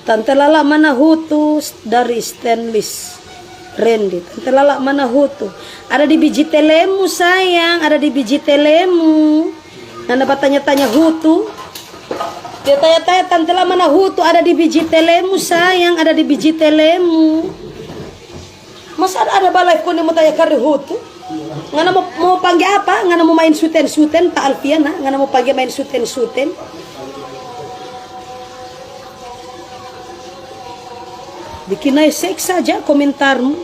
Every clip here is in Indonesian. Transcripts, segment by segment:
Tante Lala mana Hutu dari Stainless Randy. Tante Lala mana Hutu? Ada di biji telemu sayang, ada di biji telemu. Nanda tanya-tanya Hutu. Dia tanya-tanya Tante Lala mana Hutu? Ada di biji telemu sayang, ada di biji telemu. Masa ada balai kau mau tanya kari Hutu? Ngana mau panggil apa? Ngana mau main suten-suten Pak Alfian? Ngana mau panggil main suten-suten? Bikin aja seks saja komentarmu.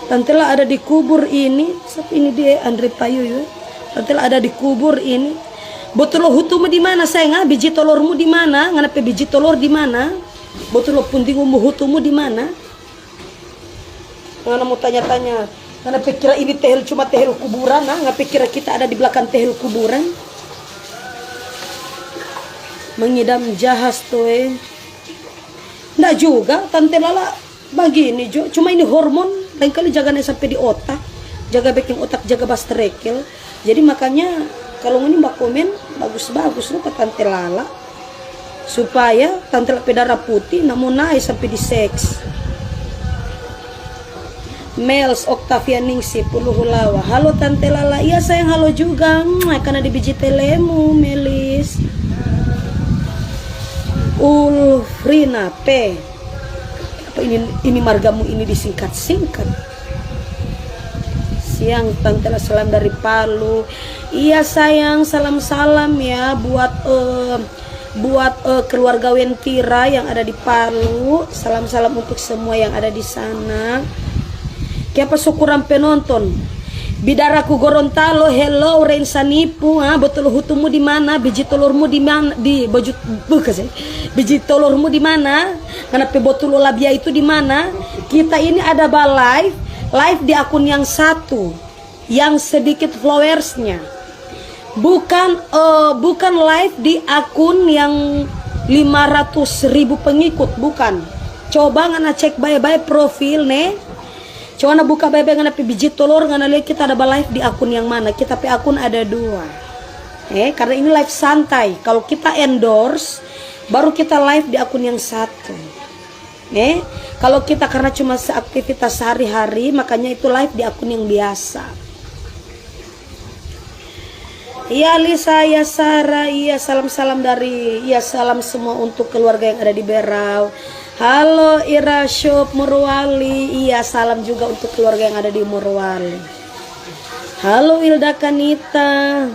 Tante Lala ada di kubur ini. Siapa ini dia? Andre Payu ya. Tante Lala ada di kubur ini. Botol hutumu di mana sayang? Biji telurmu di mana? Nganape biji telur di mana? Botol puntingmu hutumu di mana? Ngana mau tanya-tanya. Ngana pikir ini tehel cuma tehel kuburan, ngana pikir kita ada di belakang tehel kuburan. Mengidam jahas tuh Nggak juga, Tante Lala begini jo. Cuma ini hormon, lain kali jaganya sampai di otak. Jaga baking otak, jaga bastrekel. Jadi makanya kalau ini mbak komen bagus-bagus loh ke Tante Lala. Supaya Tante Lala darah putih namun naik sampai di seks. Mels Octavian Ningsi Puluhulawa. Halo Tante Lala. Iya sayang halo juga. Karena di biji telemu Melis. Ulfrina P. Apa ini margamu ini disingkat-singkat. Siang Tante Lala salam dari Palu. Iya sayang salam-salam ya buat keluarga Wentira yang ada di Palu. Salam-salam untuk semua yang ada di sana. Kiapa syukuran penonton. Bidaraku Gorontalo, hello Rain Sanipu, betul hutumu di mana? Biji telurmu di mana? Di baju biji telurmu di mana? Kenapa botol labia itu di mana? Kita ini ada live di akun yang satu, yang sedikit followersnya. Bukan live di akun yang 500.000 pengikut, bukan. Coba ngana cek baik-baik profil nih. Coba na buka bebe ngana pi biji telur ngana lihat kita ada live di akun yang mana. Kita pi akun ada 2. Karena ini live santai. Kalau kita endorse baru kita live di akun yang satu. Kalau kita karena cuma aktivitas sehari-hari makanya itu live di akun yang biasa. Iya Lisa, iya Sarah, iya salam-salam dari, iya salam semua untuk keluarga yang ada di Berau. Halo Ira Shop Morowali. Iya salam juga untuk keluarga yang ada di Morowali. Halo Wilda Kanita.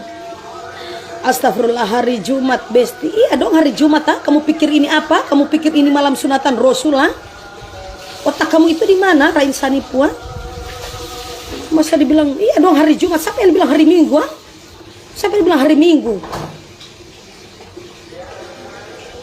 Astagfirullah hari Jumat Besti. Iya dong hari Jumat Kamu pikir ini apa? Kamu pikir ini malam sunatan Rasul Otak kamu itu di mana Rain Sanipu Masa dibilang iya dong hari Jumat. Siapa yang bilang hari Minggu Siapa yang bilang hari Minggu?